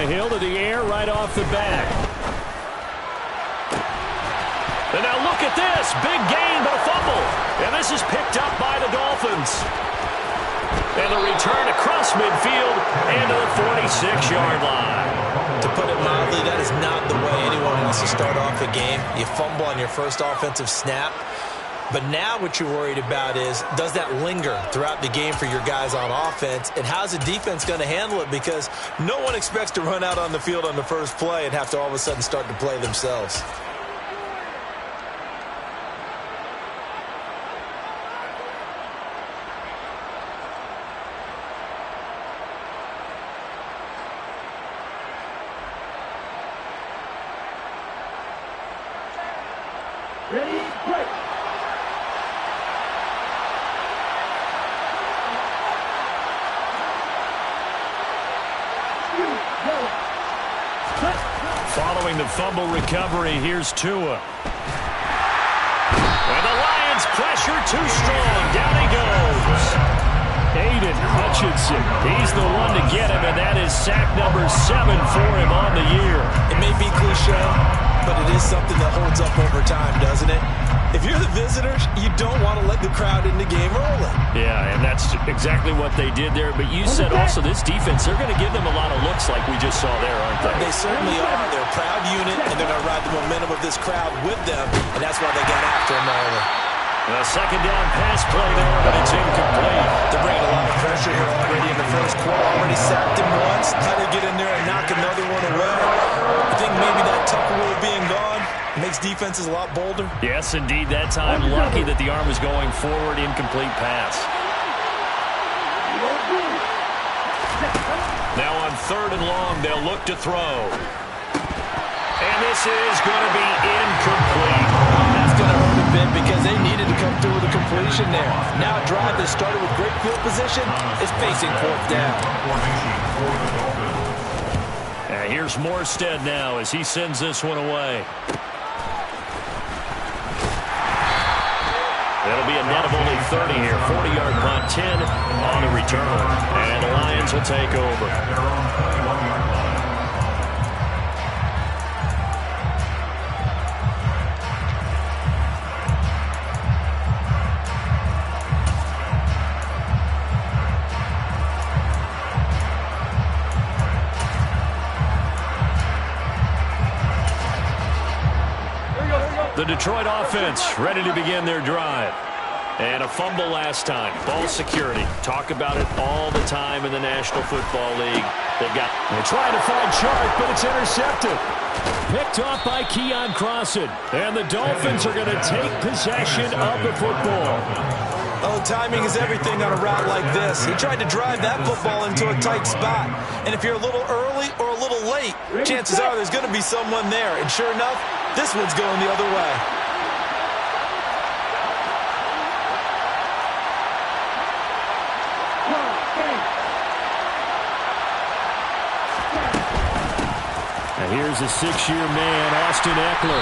Tannehill to the air right off the bat. And now look at this. Big gain, but a fumble. And this is picked up by the Dolphins. And the return across midfield and to the 46-yard line. To put it mildly, that is not the way anyone wants to start off a game. You fumble on your first offensive snap. But now what you're worried about is, does that linger throughout the game for your guys on offense? And how's the defense going to handle it? Because no one expects to run out on the field on the first play and have to all of a sudden start to play themselves. Ready, break. Following the fumble recovery, here's Tua. And the Lions pressure too strong. Down he goes. Aiden Hutchinson. He's the one to get him, and that is sack number 7 for him on the year. It may be cliche, but it is something that holds up over time, doesn't it? If you're the visitors, you don't want to let the crowd in the game early. Yeah, and that's exactly what they did there. But you said also this defense, they're going to give them a lot of looks like we just saw there, aren't they? They certainly are. They're a proud unit, and they're going to ride the momentum of this crowd with them, and that's why they got after him early. A second down pass play there, but it's incomplete. They're bringing a lot of pressure here already in the first quarter. Already sacked him once. How to get in there and knock another one away. I think maybe that Tucker rule being gone makes defenses a lot bolder. Yes, indeed. That time, lucky that the arm was going forward. Incomplete pass. Now on 3rd and long, they'll look to throw. And this is going to be incomplete. That's going to hurt a bit because they needed to come through with a completion there. Now a drive that started with great field position is facing 4th down. And here's Morstead now as he sends this one away. That'll be a net of only 30 here. 40-yard punt, 10 on the return. And the Lions will take over. The Detroit offense ready to begin their drive. And a fumble last time. Ball security. Talk about it all the time in the National Football League. They're trying to find Chark, but it's intercepted. Picked off by Keon Crossan. And the Dolphins are going to take possession of the football. Oh, timing is everything on a route like this. He tried to drive that football into a tight spot. And if you're a little early or a little late, chances are there's going to be someone there. And sure enough, this one's going the other way. And here's a 6-year man, Austin Eckler.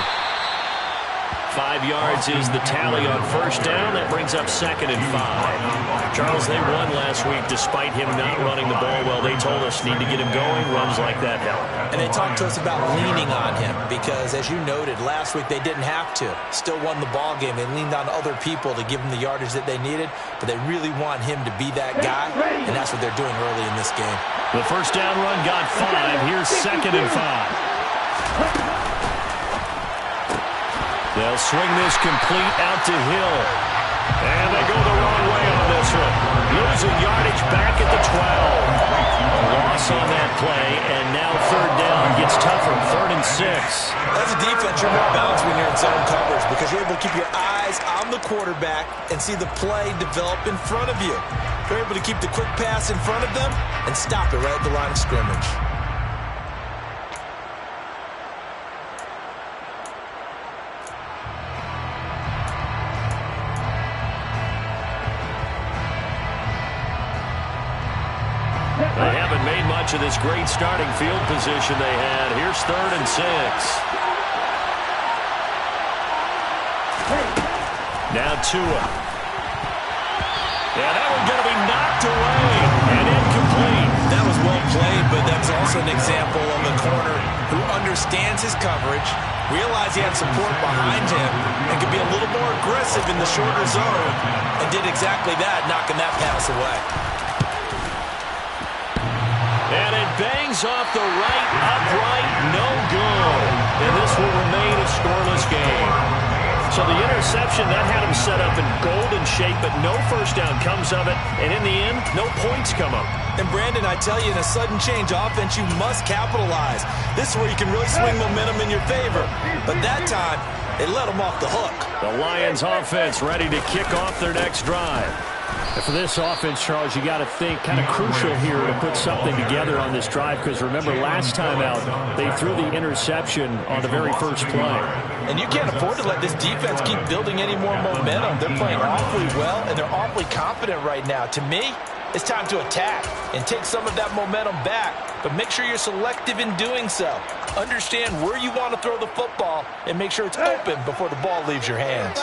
5 yards is the tally on 1st down. That brings up 2nd and 5. Charles, they won last week despite him not running the ball well. They told us need to get him going. Runs like that help. And they talked to us about leaning on him because, as you noted, last week they didn't have to. Still won the ball game. They leaned on other people to give them the yardage that they needed, but they really want him to be that guy, and that's what they're doing early in this game. The 1st down run got 5. Here's 2nd and 5. They'll swing this complete out to Hill. And they go the wrong way on this one. Losing yardage back at the 12. A loss on that play, and now 3rd down gets tougher. 3rd and 6. As a defense, you're more balanced when you're in zone coverage because you're able to keep your eyes on the quarterback and see the play develop in front of you. You're able to keep the quick pass in front of them and stop it right at the line of scrimmage. They haven't made much of this great starting field position they had. Here's 3rd and 6. Now Tua. Yeah, that one's going to be knocked away and incomplete. That was well played, but That's also an example of a corner who understands his coverage, realized he had support behind him, and could be a little more aggressive in the shorter zone, and did exactly that, knocking that pass away. And it bangs off the right upright, no good. And this will remain a scoreless game. So the interception, that had him set up in golden shape, but no first down comes of it. And in the end, no points come up. And Brandon, I tell you, in a sudden change offense, you must capitalize. This is where you can really swing momentum in your favor. But that time, they let him off the hook. The Lions offense ready to kick off their next drive. And for this offense, Charles, you got to think kind of crucial here to put something together on this drive, because remember last time out they threw the interception on the very first play. And you can't afford to let this defense keep building any more momentum. They're playing awfully well, and they're awfully confident right now. To me, it's time to attack and take some of that momentum back, but make sure you're selective in doing so. Understand where you want to throw the football and make sure it's open before the ball leaves your hands.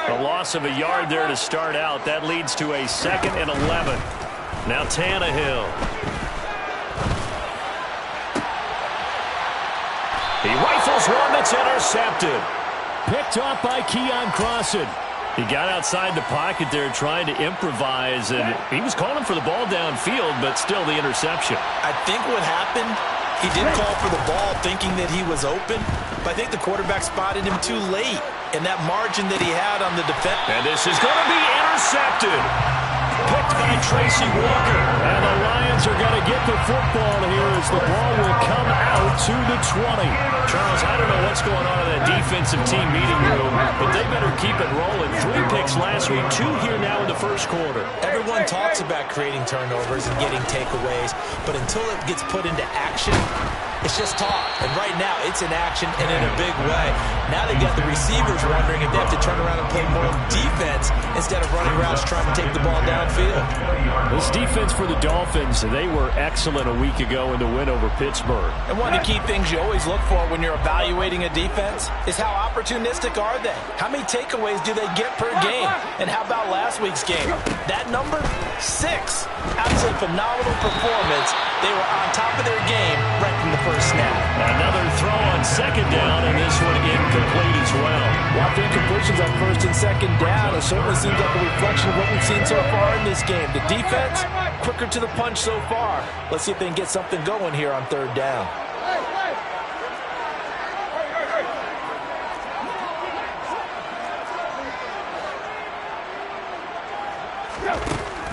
A loss of a yard there to start out. That leads to a 2nd and 11. Now Tannehill. He rifles one that's intercepted. Picked off by Keon Crossan. He got outside the pocket there trying to improvise, and he was calling for the ball downfield, but still the interception. I think what happened, he did call for the ball thinking that he was open, but I think the quarterback spotted him too late, and that margin that he had on the defense. And this is going to be intercepted. Picked by Tracy Walker. And the Lions are going to get the football here as the ball will come out to the 20. Charles, I don't know what's going on in that defensive team meeting room, but they better keep it rolling. 3 picks last week, 2 here now in the first quarter. Everyone talks about creating turnovers and getting takeaways, but until it gets put into action, it's just talk. And right now, it's in action and in a big way. Now they've got the receivers wondering if they have to turn around and play more defense instead of running routes trying to take the ball downfield. This defense for the Dolphins, they were excellent a week ago in the win over Pittsburgh. And one of the key things you always look for when you're evaluating a defense is how opportunistic are they? How many takeaways do they get per game? And how about last week's game? That number? 6. Absolutely phenomenal performance. They were on top of their game right from the first snap. Another throw on 2nd down, and this one incomplete as well. While the incompletions on 1st and 2nd down, it certainly seems like a reflection of what we've seen so far in this game. The defense, quicker to the punch so far. Let's see if they can get something going here on 3rd down.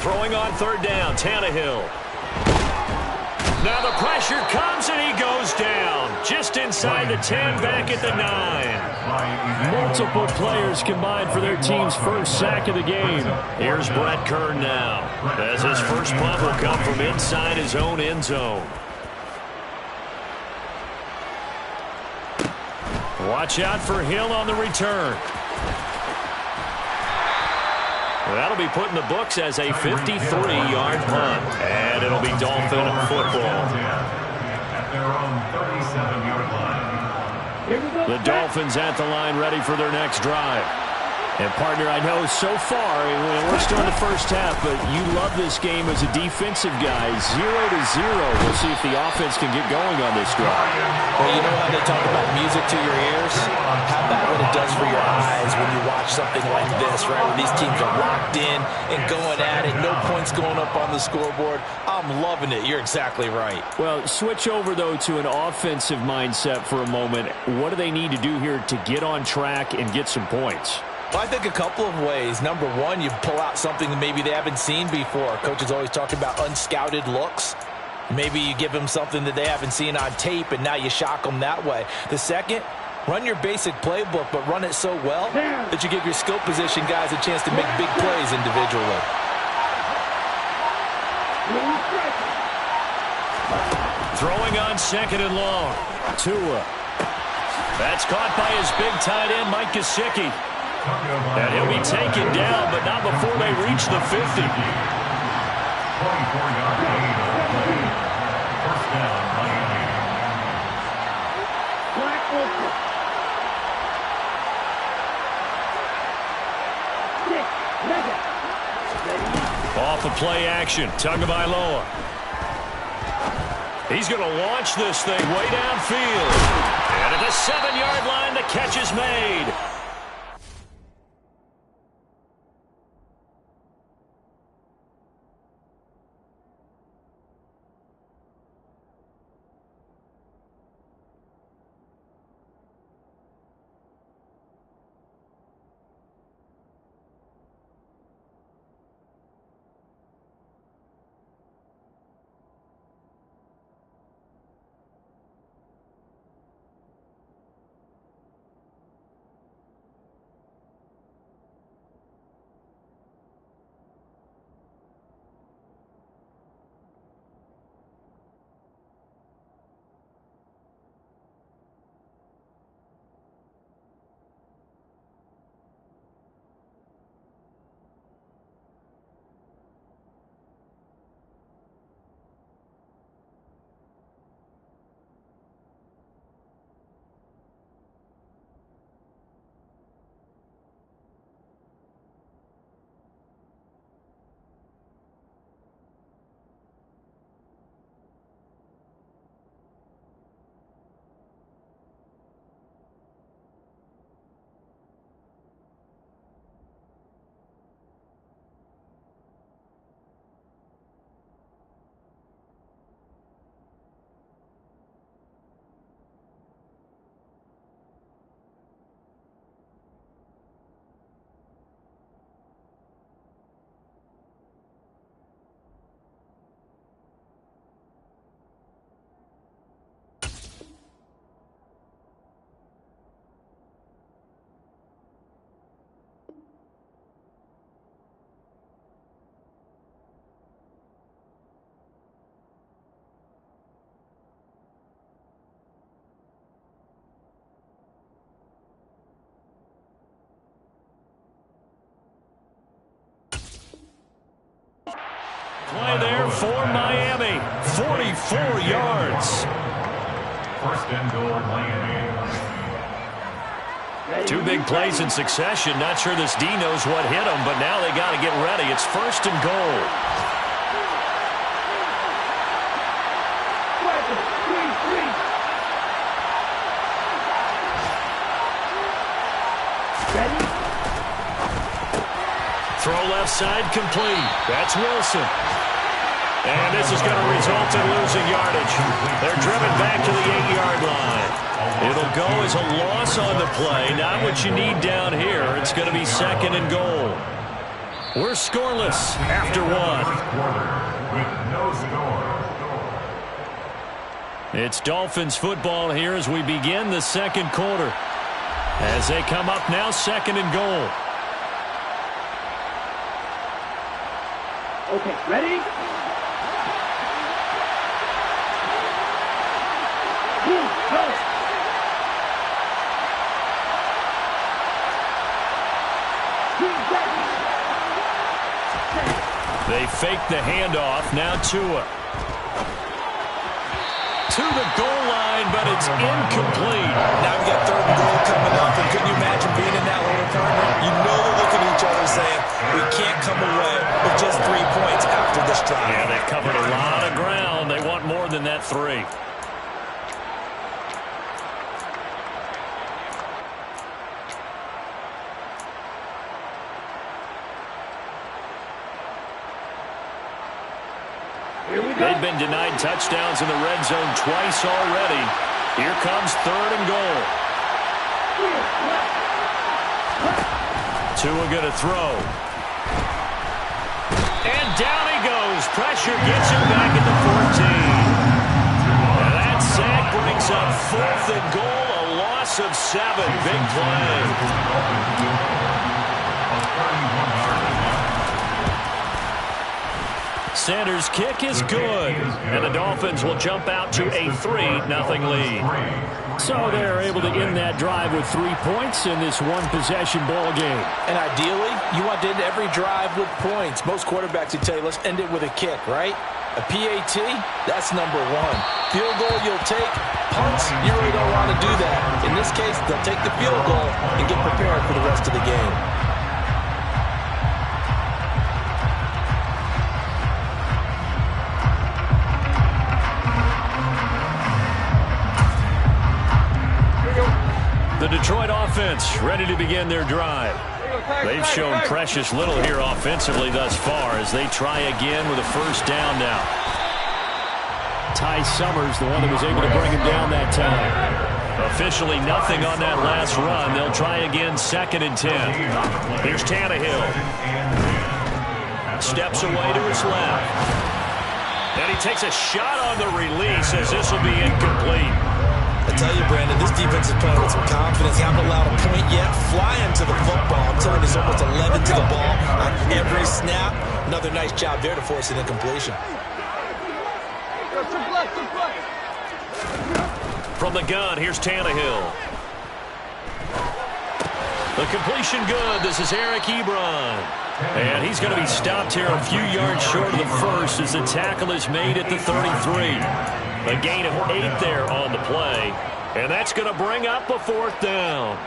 Throwing on 3rd down, Tannehill. Now the pressure comes and he goes down. Just inside the 10, back at the 9. Multiple players combined for their team's first sack of the game. Here's Brett Kern now, as his first punt will come from inside his own end zone. Watch out for Hill on the return. That'll be put in the books as a 53-yard punt. And it'll be Dolphin football. The Dolphins at the line ready for their next drive. And, partner, I know so far, we're still in the first half, but you love this game as a defensive guy. 0-0. We'll see if the offense can get going on this drive. Well, you know how they talk about music to your ears? How about what it does for your eyes when you watch something like this, right? Where these teams are locked in and going at it. No points going up on the scoreboard. I'm loving it. You're exactly right. Well, switch over, though, to an offensive mindset for a moment. What do they need to do here to get on track and get some points? Well, I think a couple of ways. Number one, you pull out something that maybe they haven't seen before. Coaches always talk about unscouted looks. Maybe you give them something that they haven't seen on tape, and now you shock them that way. The second, run your basic playbook, but run it so well that you give your skill position guys a chance to make big plays individually. Throwing on 2nd and long. Tua. That's caught by his big tight end, Mike Gesicki. And he'll be taken down, but not before they reach the 50. 24-yard gain on the play. First down, Miami. Off of play action, Tagovailoa. He's going to launch this thing way downfield. And at the 7-yard line, the catch is made. Play there for Miami. 44 yards. First and goal, Miami. Two big plays in succession. Not sure this D knows what hit him, but now they got to get ready. It's first and goal. Throw left side complete. That's Wilson. And this is going to result in losing yardage. They're driven back to the 8-yard line. It'll go as a loss on the play. Not what you need down here. It's going to be second and goal. We're scoreless after one. With no score. It's Dolphins football here as we begin the second quarter. As they come up now, second and goal. Okay, ready? Go! They fake the handoff. Now Tua. To the goal line, but it's incomplete. Now we got third and goal coming up, and couldn't you imagine being in that little corner? You know they're looking at each other saying, we can't come away with just 3 points after this drive. Yeah, they've covered a lot of ground. They want more than that 3. They've been denied touchdowns in the red zone twice already. Here comes third and goal. Tua going to throw. And down he goes. Pressure gets him back at the 14. And that sack brings up fourth and goal. A loss of 7. Big play. Sanders' kick is good, and the Dolphins will jump out to a 3-0 lead. So they're able to end that drive with 3 points in this one-possession ball game. And ideally, you want to end every drive with points. Most quarterbacks would tell you, let's end it with a kick, right? A PAT, that's number 1. Field goal you'll take. Punts, you really don't want to do that. In this case, they'll take the field goal and get prepared for the rest of the game. Detroit offense ready to begin their drive. They've shown precious little here offensively thus far as they try again with a first down now. Ty Summers, the one that was able to bring him down that time. Officially nothing on that last run. They'll try again, 2nd and 10. Here's Tannehill. Steps away to his left. And he takes a shot on the release as this will be incomplete. I tell you, Brandon, this defense is playing with some confidence. Haven't allowed a point yet. Flying to the football. I'm telling you, there's almost 11 to the ball on every snap. Another nice job there to force an incompletion. From the gun, here's Tannehill. The completion good. This is Eric Ebron. And he's going to be stopped here a few yards short of the first as the tackle is made at the 33. A gain of 8 there on the play. And that's going to bring up a 4th down.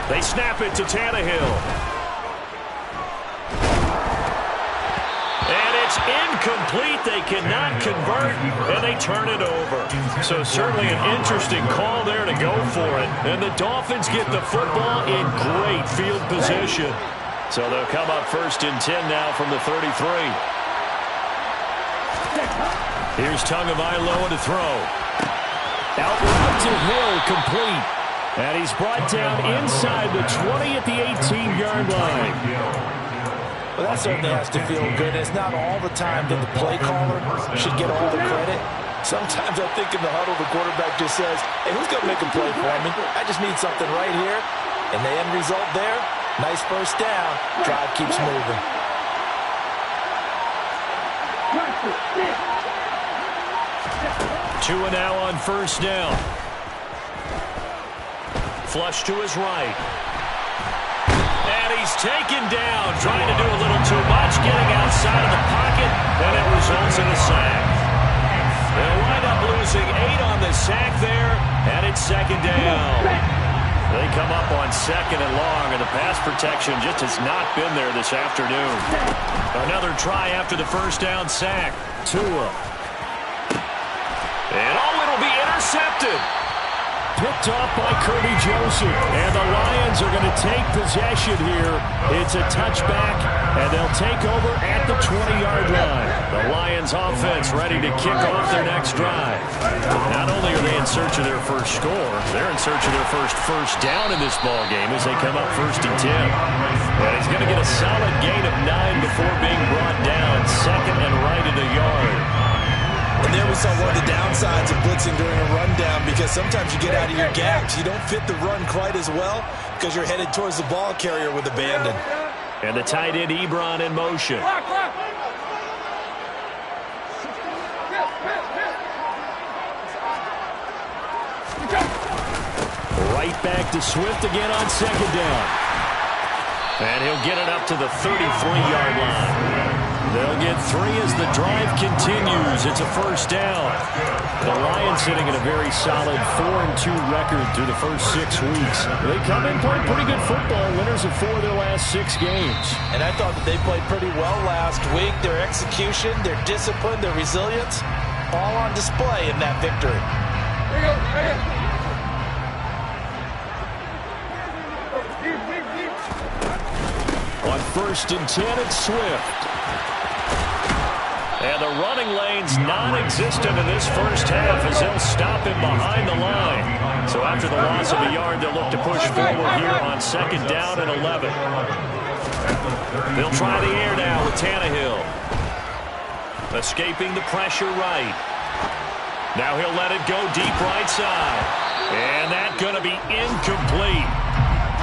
They snap it to Tannehill. And it's incomplete. They cannot convert, and they turn it over. So certainly an interesting call there to go for it. And the Dolphins get the football in great field position. So they'll come up 1st and 10 now from the 33. Here's Tagovailoa to throw. Out route to Hill, complete. And he's brought down inside the 20 at the 18-yard line. Well, that certainly has to feel good. It's not all the time that the play caller should get all the credit. Sometimes I think in the huddle, the quarterback just says, hey, who's going to make a play for me? I just need something right here. And the end result there, nice first down. Drive keeps moving. Tua now on 1st down. Flush to his right. And he's taken down, trying to do a little too much, getting outside of the pocket, and it results in a sack. They'll wind up losing 8 on the sack there, and it's 2nd down. They come up on 2nd and long, and the pass protection just has not been there this afternoon. Another try after the first down sack. Tua. And it'll be intercepted. Picked off by Kirby Joseph. And the Lions are going to take possession here. It's a touchback, and they'll take over at the 20-yard line. The Lions offense ready to kick off their next drive. Not only are they in search of their first score, they're in search of their first down in this ball game as they come up 1st and 10. And he's going to get a solid gain of 9 before being brought down. 2nd and right at a yard. And there we saw one of the downsides of blitzing during a rundown, because sometimes you get out of your gaps. You don't fit the run quite as well because you're headed towards the ball carrier with abandon. And the tight end Ebron in motion. Right back to Swift again on 2nd down. And he'll get it up to the 33-yard line. They'll get 3 as the drive continues. It's a first down. The Lions sitting in a very solid 4-2 record through the first 6 weeks. They come in playing pretty good football, winners of 4 of their last 6 games. And I thought that they played pretty well last week. Their execution, their discipline, their resilience, all on display in that victory. On 1st and 10, it's Swift. And the running lane's non-existent in this first half as they'll stop him behind the line. So after the loss of a yard, they'll look to push forward here on 2nd down and 11. They'll try the air now with Tannehill. Escaping the pressure right. Now he'll let it go deep right side. And that's going to be incomplete.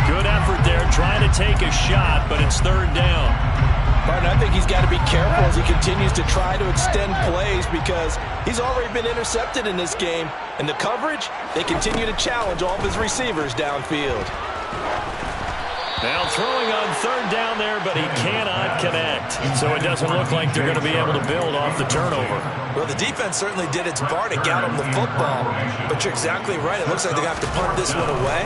Good effort there, trying to take a shot, but it's 3rd down. Martin, I think he's got to be careful as he continues to try to extend plays, because he's already been intercepted in this game. And the coverage, they continue to challenge all of his receivers downfield. Now throwing on 3rd down there, but he cannot connect. So it doesn't look like they're going to be able to build off the turnover. Well, the defense certainly did its part to get him the football. But you're exactly right. It looks like they have to punt this one away.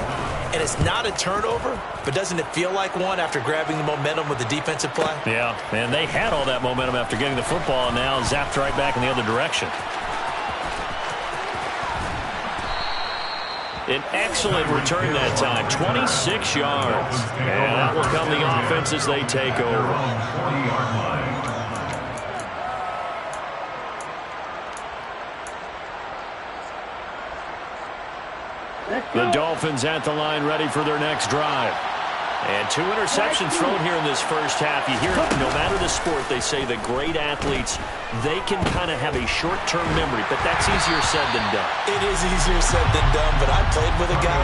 and it's not a turnover, but doesn't it feel like one after grabbing the momentum with the defensive play? Yeah, and they had all that momentum after getting the football, and now zapped right back in the other direction. An excellent return that time, 26 yards. And that will come the offense as they take over. 20-yard line. The Dolphins at the line ready for their next drive. And 2 interceptions thrown here in this first half. You hear, no matter the sport, they say that great athletes, they can kind of have a short-term memory, but that's easier said than done. It is easier said than done, but I played with a guy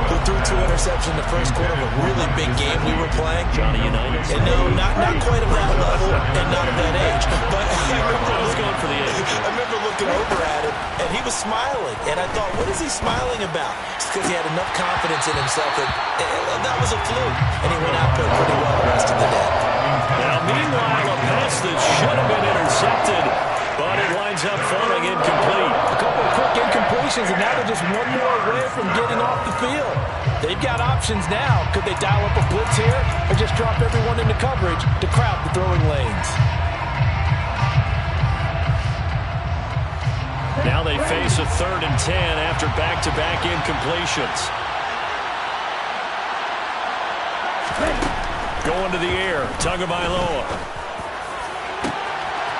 who threw 2 interceptions in the first quarter of a really big game we were playing. Johnny Unitas? And no, not quite of that level and not of that age. But I was going for the age. I remember looking over at him, and he was smiling. And I thought, what is he smiling about? It's because he had enough confidence in himself that was a fluke. And he went out and played pretty well the rest of the day. Now, meanwhile, a pass that should have been intercepted, but it winds up falling incomplete. A couple of quick incompletions, and now they're just one more away from getting off the field. They've got options now. Could they dial up a blitz here or just drop everyone into coverage to crowd the throwing lanes? Now they face a 3rd and 10 after back-to-back incompletions. Going to the air, Tagovailoa.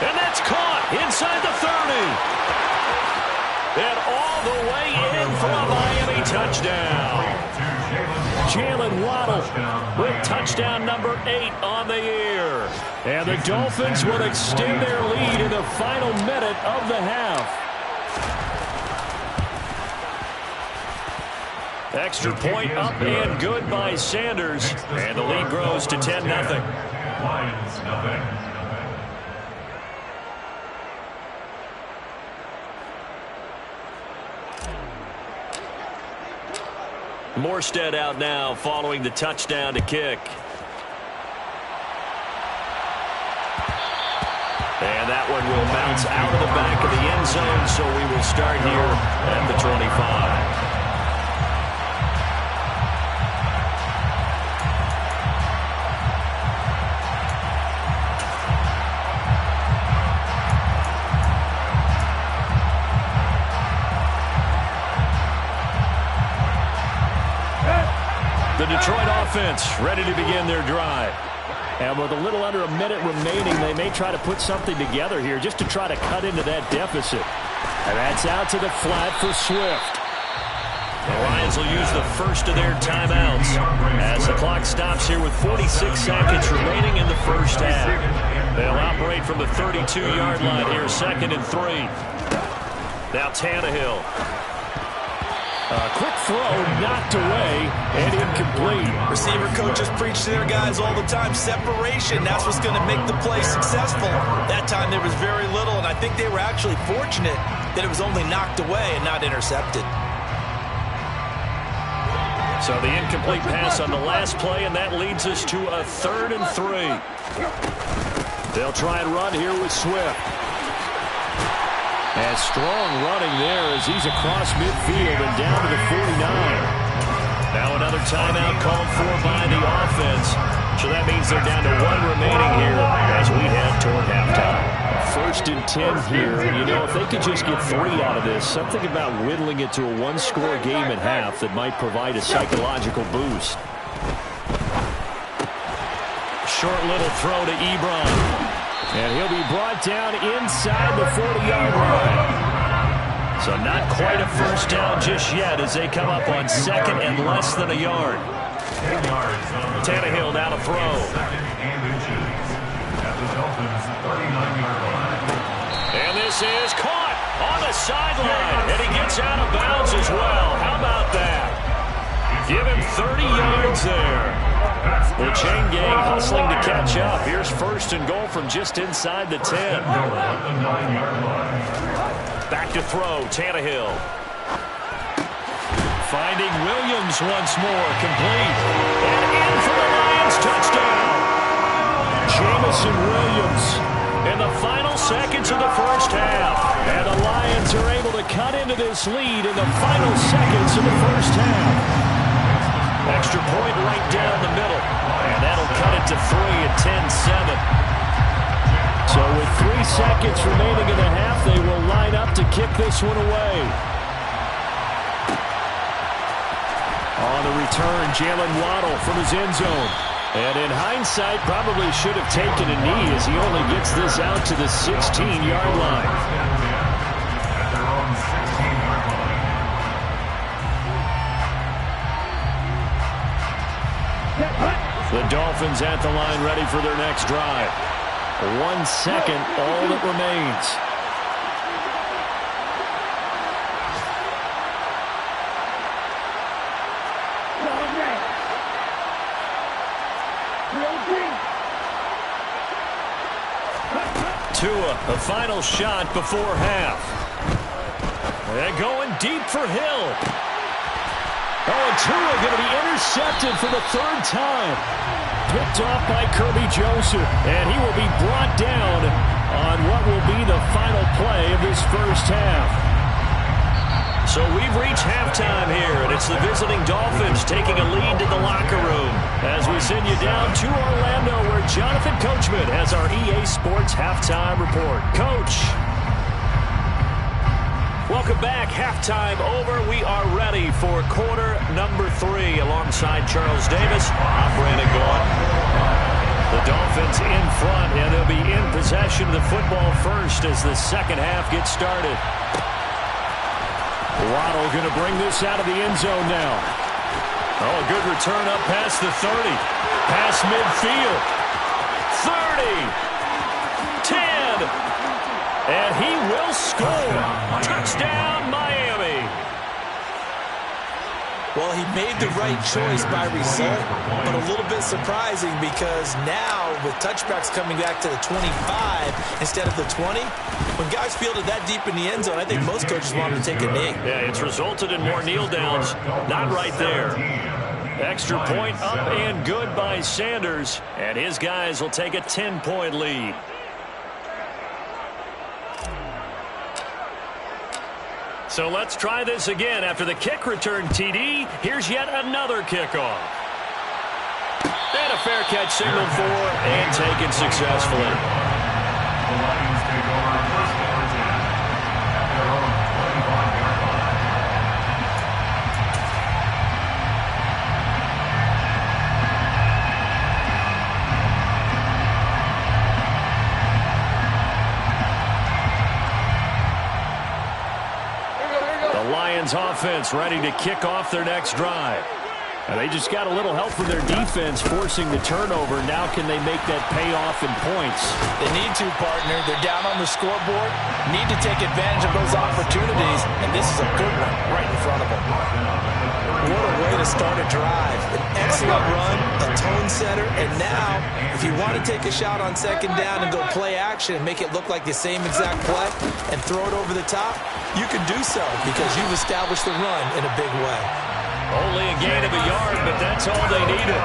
And that's caught inside the 30. And all the way in for a Miami touchdown. Jalen Waddle with touchdown number 8 on the year. And the Dolphins will extend their lead in the final minute of the half. Extra point up and good by Sanders. And the lead grows to 10-0. Lions, nothing. Morstead out now following the touchdown to kick. And that one will bounce out of the back of the end zone, so we will start here at the 25. The Detroit offense ready to begin their drive. And with a little under a minute remaining, they may try to put something together here just to try to cut into that deficit. And that's out to the flat for Swift. The Lions will use the first of their timeouts as the clock stops here with 46 seconds remaining in the first half. They'll operate from the 32-yard line here, 2nd and 3. Now Tannehill. A quick throw knocked away and incomplete. Receiver coaches preach to their guys all the time. Separation, that's what's going to make the play successful. That time there was very little, and I think they were actually fortunate that it was only knocked away and not intercepted. So the incomplete pass on the last play, and that leads us to a 3rd and 3. They'll try and run here with Swift. And strong running there as he's across midfield and down to the 49. Now another timeout called for by the offense. So that means they're down to 1 remaining here as we head toward halftime. 1st and 10 here. You know, if they could just get 3 out of this, something about whittling it to a 1-score game at half that might provide a psychological boost. Short little throw to Ebron. And he'll be brought down inside the 40-yard line. So not quite a first down just yet as they come up on 2nd and less than a yard. 10 yards. Tannehill now to throw. 2nd and inches at the Dolphins' 39-yard line. And this is caught on the sideline. And he gets out of bounds as well. How about that? Give him 30 yards there. The chain gang hustling to catch up. Here's 1st and goal from just inside the 10. Back to throw, Tannehill. Finding Williams once more, complete. And in for the Lions, touchdown. Jamison Williams in the final seconds of the first half. And the Lions are able to cut into this lead in the final seconds of the first half. Extra point right down the middle. And that'll cut it to 3 at 10-7. So with 3 seconds remaining in the half, they will line up to kick this one away. On the return, Jalen Waddle from his end zone. And in hindsight, probably should have taken a knee as he only gets this out to the 16-yard line. The Dolphins at the line ready for their next drive. 1 second, all that remains. Tua, the final shot before half. They're going deep for Hill. Oh, and Tua going to be intercepted for the 3rd time. Picked off by Kirby Joseph, and he will be brought down on what will be the final play of this first half. So we've reached halftime here, and it's the visiting Dolphins taking a lead to the locker room as we send you down to Orlando, where Jonathan Coachman has our EA Sports Halftime Report. Coach. Welcome back. Halftime over. We are ready for quarter number 3 alongside Charles Davis. I'm Brandon Gaughan. The Dolphins in front, and they'll be in possession of the football first as the second half gets started. Waddle going to bring this out of the end zone now. Oh, a good return up past the 30. Past midfield. 30. 10. And he will score. Touchdown, Miami. Well, he made the right choice by result, but a little bit surprising because now with touchbacks coming back to the 25 instead of the 20, when guys fielded that deep in the end zone, I think most coaches want to take a knee. Yeah, it's resulted in more kneel downs. Not right there. Extra point up and good by Sanders, and his guys will take a 10-point lead. So let's try this again. After the kick return TD, here's yet another kickoff. And a fair catch signaled for and taken successfully. The Lions take over first down 10 at their own 25-yard line. The Lions offense ready to kick off their next drive. And they just got a little help from their defense forcing the turnover. Now can they make that pay off in points? They need to, partner. They're down on the scoreboard. Need to take advantage of those opportunities. And this is a good one right in front of them. What a way to start a drive. An excellent run, a tone setter. And now, if you want to take a shot on second down and go play action and make it look like the same exact play and throw it over the top, you can do so because you've established the run in a big way. Only a gain of a yard, but that's all they needed.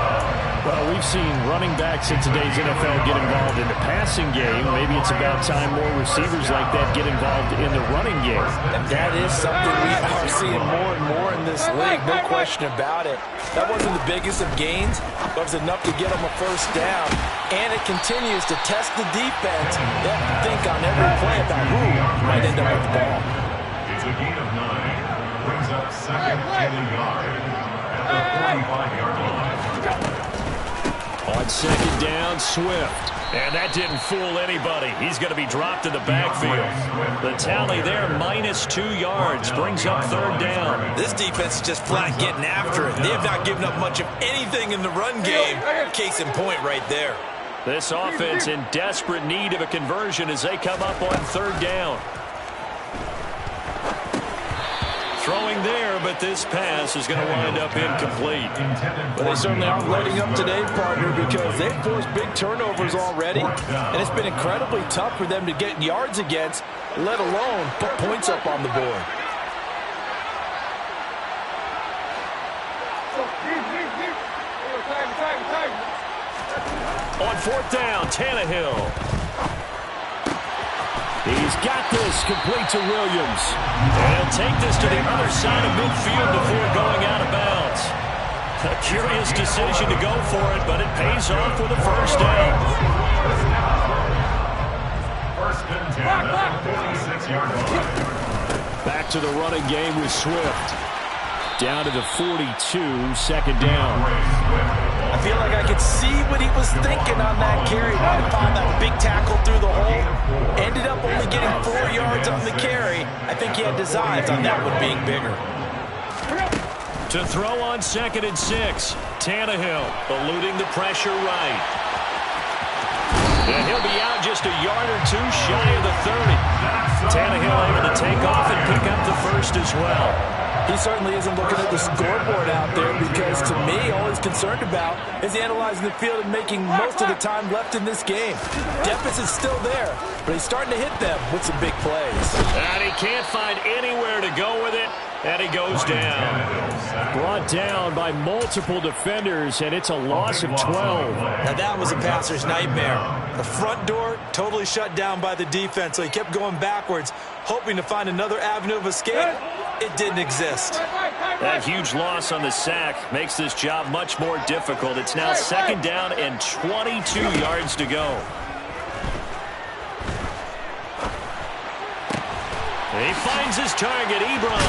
Well, we've seen running backs in today's NFL get involved in the passing game. Maybe it's about time more receivers like that get involved in the running game. And that is something we are seeing more and more in this league, no question about it. That wasn't the biggest of gains, but it was enough to get them a first down. And it continues to test the defense. They have to think on every play about who might end up with the ball. It's a gain of 9. Brings up second and a yard at the 45-yard line. On second down, Swift. And that didn't fool anybody. He's going to be dropped in the backfield. The tally there, -2 yards, brings up third down. This defense is just flat getting after it. They have not given up much of anything in the run game. Case in point right there. This offense in desperate need of a conversion as they come up on third down. Throwing there, but this pass is going to wind up incomplete. Well, they certainly aren't letting up today, partner, because they've forced big turnovers already, and it's been incredibly tough for them to get yards against, let alone put points up on the board. On fourth down, Tannehill. He's got this, complete to Williams. And he'll take this to the other side of midfield before going out of bounds. A curious decision to go for it, but it pays off with a first down. First and 10 at the 46-yard line. Back to the running game with Swift. Down to the 42, second down. I feel like I could see what he was thinking on that carry. Might have found that big tackle through the hole. Ended up only getting 4 yards on the carry. I think he had designs on that one being bigger. To throw on 2nd and 6. Tannehill eluding the pressure right. And he'll be out just a yard or two shy of the 30. Tannehill able to take off and pick up the first as well. He certainly isn't looking at the scoreboard out there because, to me, all he's concerned about is analyzing the field and making most of the time left in this game. Deficit's still there, but he's starting to hit them with some big plays. And he can't find anywhere to go with it, and he goes down. Brought down by multiple defenders, and it's a loss of 12. Now that was a passer's nightmare. The front door totally shut down by the defense, so he kept going backwards, hoping to find another avenue of escape. It didn't exist. That huge loss on the sack makes this job much more difficult. It's now 2nd down and 22 yards to go. He finds his target, Ebron.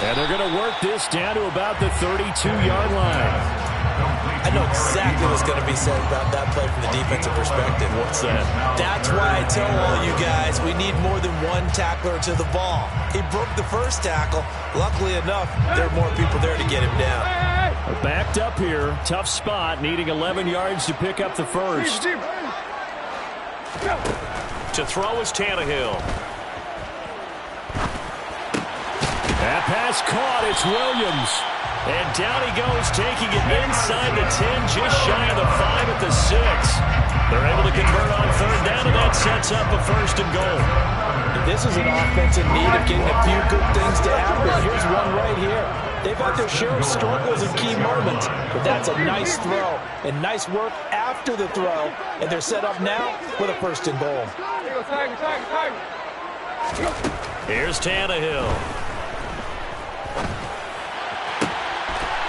And they're going to work this down to about the 32-yard line. I know exactly what's going to be said about that play from the defensive perspective. What's that? That's why I tell all you guys we need more than one tackler to the ball. He broke the first tackle. Luckily enough, there are more people there to get him down. Backed up here. Tough spot, needing 11 yards to pick up the first. To throw is Tannehill. That pass caught. It's Williams. And down he goes, taking it inside the 10, just shy of the 5 at the 6. They're able to convert on 3rd down, and that sets up a 1st and goal. This is an offense in need of getting a few good things to happen. Here's one right here. They've had their share of struggles in key moments, but that's a nice throw and nice work after the throw, and they're set up now with a 1st and goal. Here's Tannehill.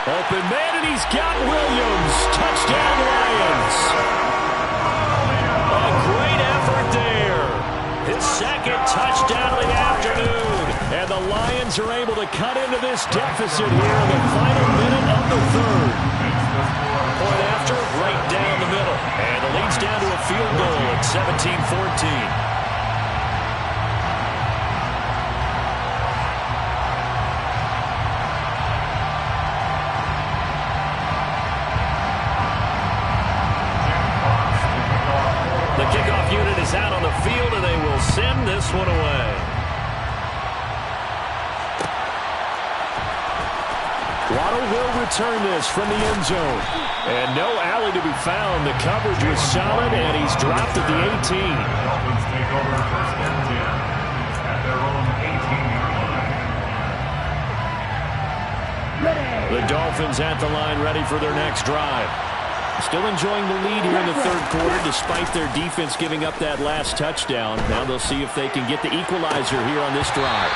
Open man, and he's got Williams. Touchdown, Lions. A great effort there. His 2nd touchdown of the afternoon. And the Lions are able to cut into this deficit here in the final minute of the 3rd. Point after, right down the middle. And it leads down to a field goal at 17-14. Kickoff unit is out on the field, and they will send this one away. Waddle will return this from the end zone. And no alley to be found. The coverage was solid, and he's dropped at the 18. Dolphins take over 1st and 10 at their own 18-yard line. The Dolphins at the line, ready for their next drive. Still enjoying the lead here in the 3rd quarter, despite their defense giving up that last touchdown. Now they'll see if they can get the equalizer here on this drive.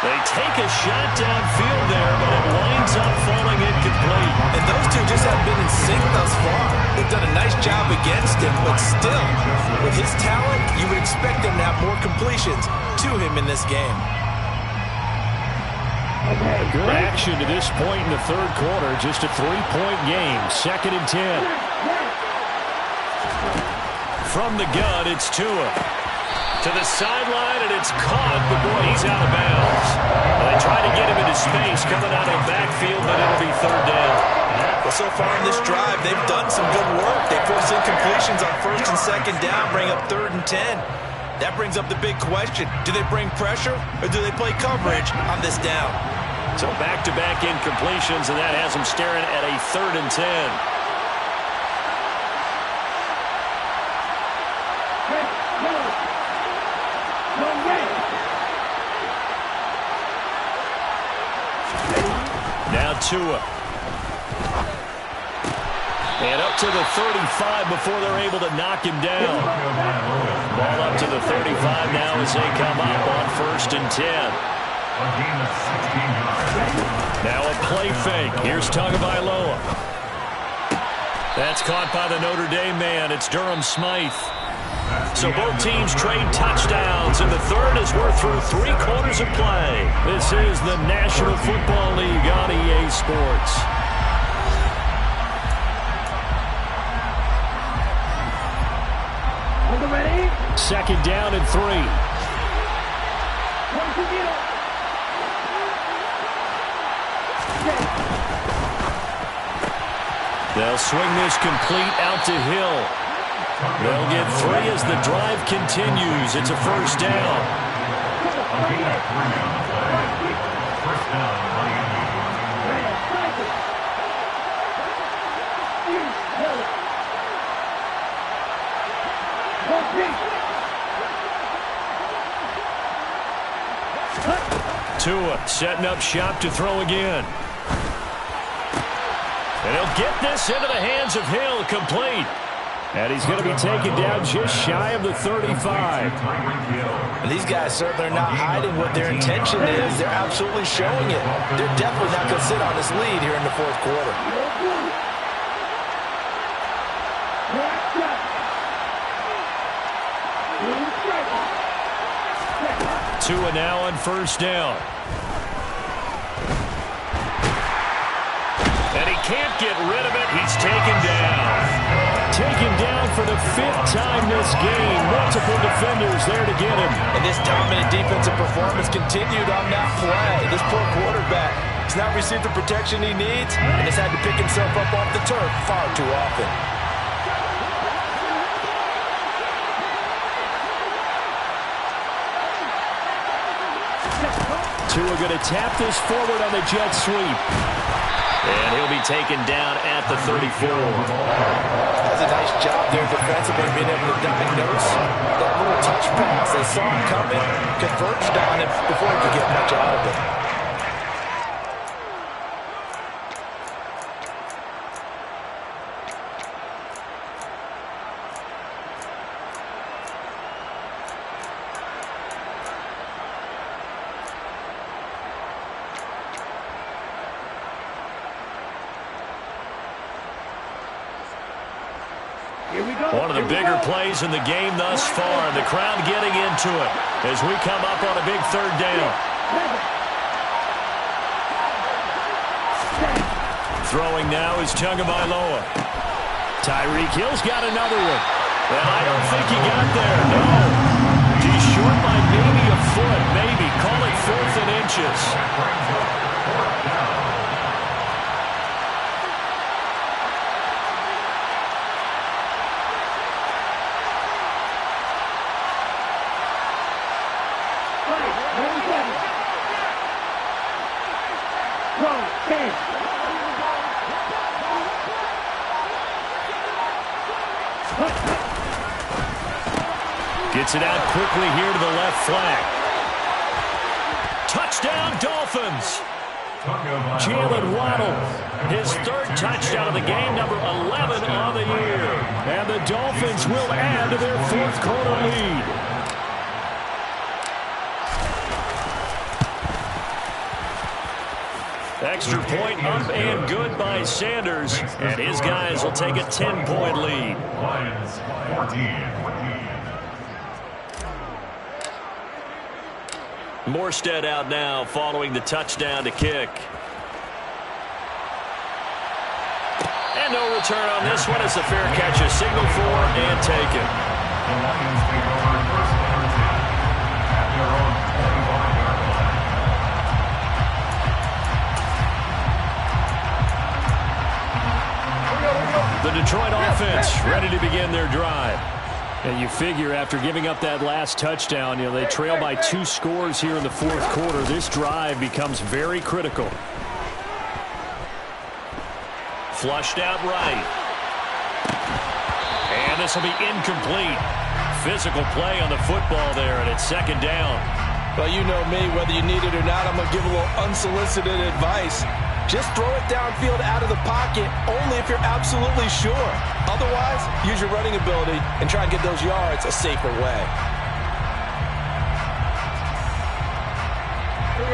They take a shot downfield there, but it winds up falling incomplete. And those two just haven't been in sync thus far. They've done a nice job against him, but still, with his talent, you would expect him to have more completions to him in this game. Good action to this point in the 3rd quarter. Just a 3-point game. 2nd and 10. From the gun, it's Tua. To the sideline, and it's caught, but boy, he's out of bounds. They try to get him into space coming out of the backfield, but it'll be 3rd down. Well, so far in this drive, they've done some good work. They forced incompletions on 1st and 2nd down, bring up 3rd and 10. That brings up the big question. Do they bring pressure, or do they play coverage on this down? So back-to-back incompletions, and that has them staring at a 3rd and 10. Now Tua. And up to the 35 before they're able to knock him down. Ball up to the 35 now as they come up on 1st and 10. A gain of 16 yards. Now a play fake. Here's Tagovailoa. That's caught by the Notre Dame man. It's Durham Smythe. So both teams trade touchdowns, and the third as we're through 3 quarters of play. This is the National Football League on EA Sports. Ready? Second down and 3. They'll swing this complete out to Hill. They'll get 3 as the drive continues. It's a first down. First down, Miami. 2 setting up shop to throw again. And he'll get this into the hands of Hill, complete. And he's going to be taken down just shy of the 35. And these guys certainly are not hiding what their intention is. They're absolutely showing it. They're definitely not going to sit on this lead here in the fourth quarter. Tua now on first down. And he can't get rid of it. He's taken down. Taken down for the 5th time this game. Multiple defenders there to get him. And this dominant defensive performance continued on that play. This poor quarterback has not received the protection he needs and has had to pick himself up off the turf far too often. Tua going to tap this forward on the jet sweep. And he'll be taken down at the 34. That's a nice job there defensively, being able to diagnose that little touch pass. They saw him coming, converged on it before he could get much out of it. One of the bigger plays in the game thus far, and the crowd getting into it as we come up on a big third down. Throwing now is Tagovailoa. Tyreek Hill's got another one. And I don't think he got there, no. He's short by maybe a foot, maybe. Call it 4th and inches. Gets it out quickly here to the left flank. Touchdown, Dolphins. Jalen Waddle, his 3rd touchdown of the game, number 11 on the year. And the Dolphins will add to their 4th quarter lead. Extra point up and good by Sanders. And his guys will take a 10-point lead. Lions 14. Morstead out now following the touchdown to kick. And no return on this one as the fair catch is signaled for and taken. The Lions take over first and 10 at their own 25-yard line. The Detroit offense ready to begin their drive. And you figure after giving up that last touchdown, they trail by 2 scores here in the 4th quarter. This drive becomes very critical. Flushed out right. And this will be incomplete. Physical play on the football there, and it's 2nd down. Well, you know me, whether you need it or not, I'm going to give a little unsolicited advice. Just throw it downfield out of the pocket only if you're absolutely sure. Otherwise, use your running ability and try and get those yards a safer way.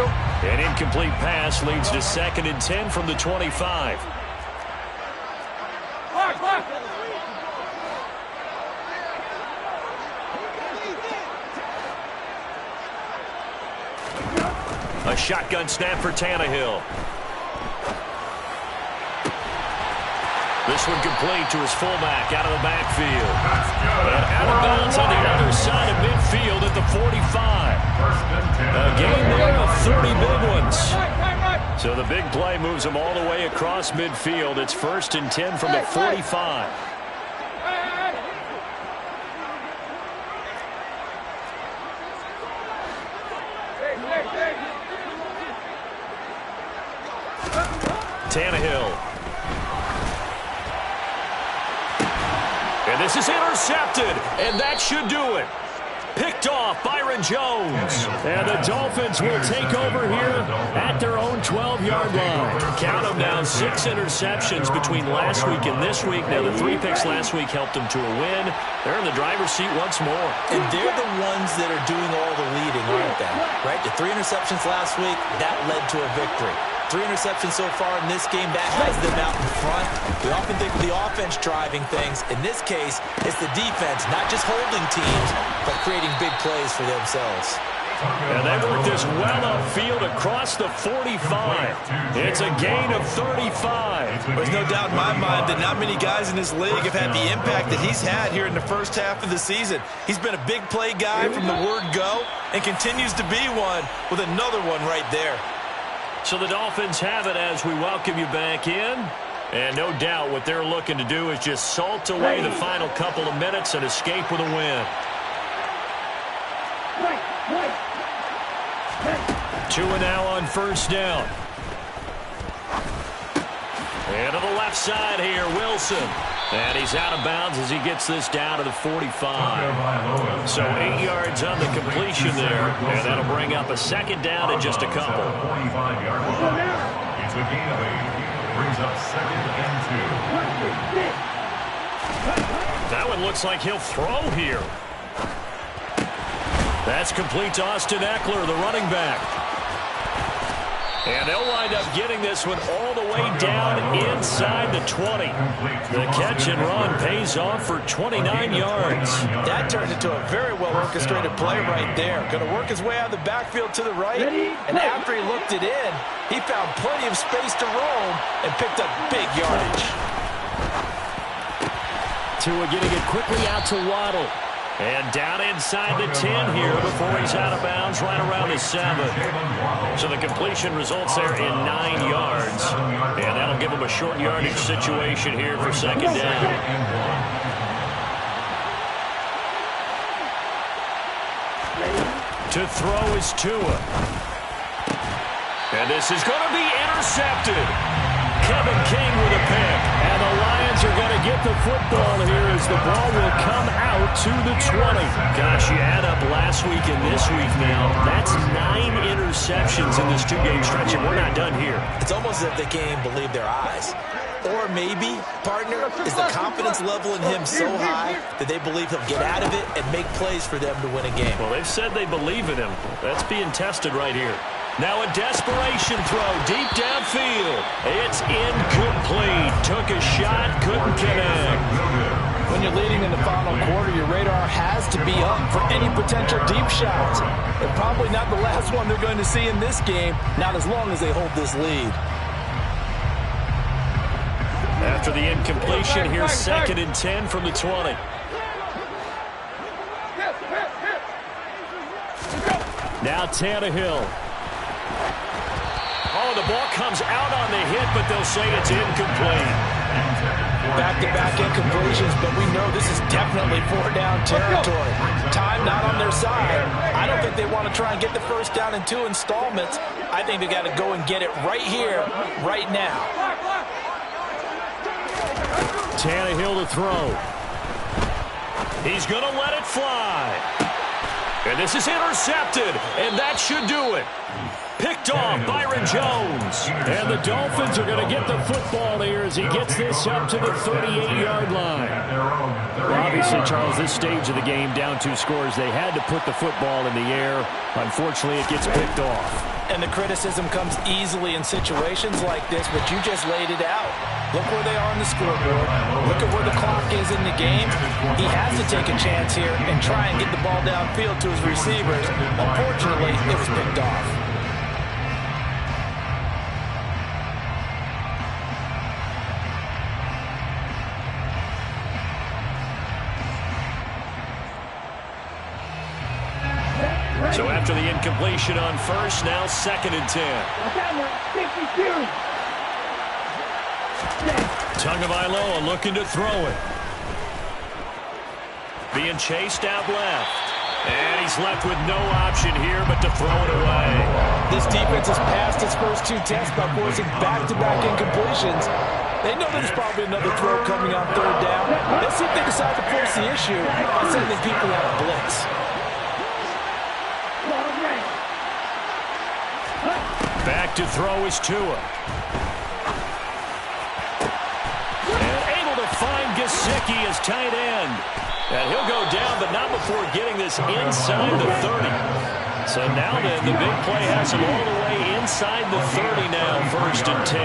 An incomplete pass leads to 2nd and 10 from the 25. A shotgun snap for Tannehill. This one complete to his fullback out of the backfield. And out of bounds on the other side of midfield at the 45. A gain there of 30 big ones. So the big play moves him all the way across midfield. It's 1st and 10 from the 45. Tannehill. And this is intercepted, and that should do it. Picked off Byron Jones. And the Dolphins will take over here at their own 12-yard line. Count them now, 6 interceptions between last week and this week. Now, the 3 picks last week helped them to a win. They're in the driver's seat once more. And they're the ones that are doing all the leading, aren't they? Right? The 3 interceptions last week, that led to a victory. 3 interceptions so far in this game, that has them out in front. We often think of the offense driving things. In this case, it's the defense, not just holding teams, but creating big plays for themselves. And they work this well upfield across the 45. It's a gain of 35. There's no doubt in my mind that not many guys in this league have had the impact that he's had here in the first half of the season. He's been a big play guy from the word go and continues to be one with another one right there. So the Dolphins have it as we welcome you back in. And no doubt what they're looking to do is just salt away the final couple of minutes and escape with a win. 2 now on 1st down. And to the left side here, Wilson. And he's out of bounds as he gets this down to the 45. So 8 yards on the completion there. And that'll bring up a 2nd down in just a couple. 45-yard line. It's a gain of 8. Brings up 2nd and 2. That one looks like he'll throw here. That's complete to Austin Eckler, the running back. And they'll wind up getting this one all the way down inside the 20. The catch and run pays off for 29 yards. That turned into a very well-orchestrated play right there. Going to work his way out of the backfield to the right. And after he looked it in, he found plenty of space to roam and picked up big yardage. Tua getting it quickly out to Waddle. And down inside the 10 here before he's out of bounds right around the 7. So the completion results there in 9 yards. And that'll give him a short yardage situation here for 2nd down. To throw is Tua. And this is going to be intercepted. Kevin King with a pick. And the Lions are going to get the football here as the ball will come out to the 20. Gosh, you add up last week and this week now. That's 9 interceptions in this 2-game stretch, and we're not done here. It's almost as if they can't even believe their eyes. Or maybe, partner, is the confidence level in him so high that they believe he'll get out of it and make plays for them to win a game. Well, they've said they believe in him. That's being tested right here. Now a desperation throw deep downfield. It's incomplete. Took a shot, couldn't connect. When you're leading in the final quarter, your radar has to be up for any potential deep shots. And probably not the last one they're going to see in this game, not as long as they hold this lead. After the incompletion, here's 2nd and 10 from the 20. Now Tannehill. Oh, the ball comes out on the hit, but they'll say it's incomplete. Back-to-back incompletions, but we know this is definitely 4-down territory. Time not on their side. I don't think they want to try and get the 1st down in 2 installments. I think they got to go and get it right here, right now. Tannehill to throw. He's going to let it fly. And this is intercepted, and that should do it. Picked off Byron Jones. And the Dolphins are going to get the football here as he gets this up to the 38-yard line. Well, obviously, Charles, this stage of the game, down 2 scores, they had to put the football in the air. Unfortunately, it gets picked off. And the criticism comes easily in situations like this, but you just laid it out. Look where they are on the scoreboard. Look at where the clock is in the game. He has to take a chance here and try and get the ball downfield to his receivers. Unfortunately, it was picked off. So after the incompletion on first, now 2nd and 10. Tagovailoa looking to throw it. Being chased out left. And he's left with no option here but to throw it away. This defense has passed its first 2 tests by forcing back-to-back incompletions. They know there's probably another throw coming on 3rd down. Let's see if they decide to force the issue by sending people out of blitz. Back to throw is Tua. And able to find Gesicki as tight end. And he'll go down, but not before getting this inside the 30. So now then, the big play has him all the way inside the 30 now, 1st and 10.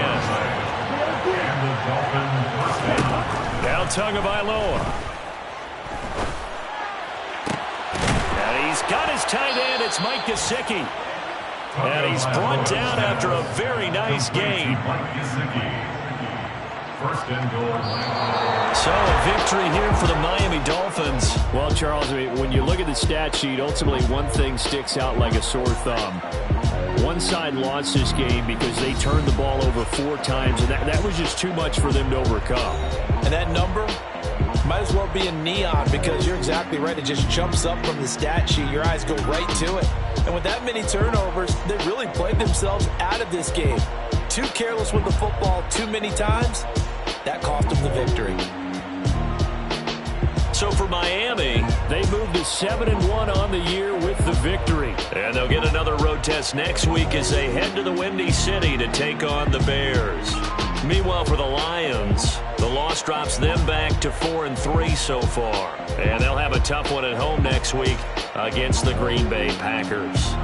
Now Tagovailoa. And he's got his tight end. It's Mike Gesicki. And he's brought down after a very nice gain. So a victory here for the Miami Dolphins. Well, Charles, I mean, when you look at the stat sheet, ultimately one thing sticks out like a sore thumb. One side lost this game because they turned the ball over 4 times, and that was just too much for them to overcome. And that number might as well be in neon, because you're exactly right. It just jumps up from the stat sheet. Your eyes go right to it. And with that many turnovers, they really played themselves out of this game. Too careless with the football too many times. That cost them the victory. So for Miami, they moved to 7-1 on the year with the victory. And they'll get another road test next week as they head to the Windy City to take on the Bears. Meanwhile, for the Lions, the loss drops them back to 4-3 so far. And they'll have a tough one at home next week against the Green Bay Packers.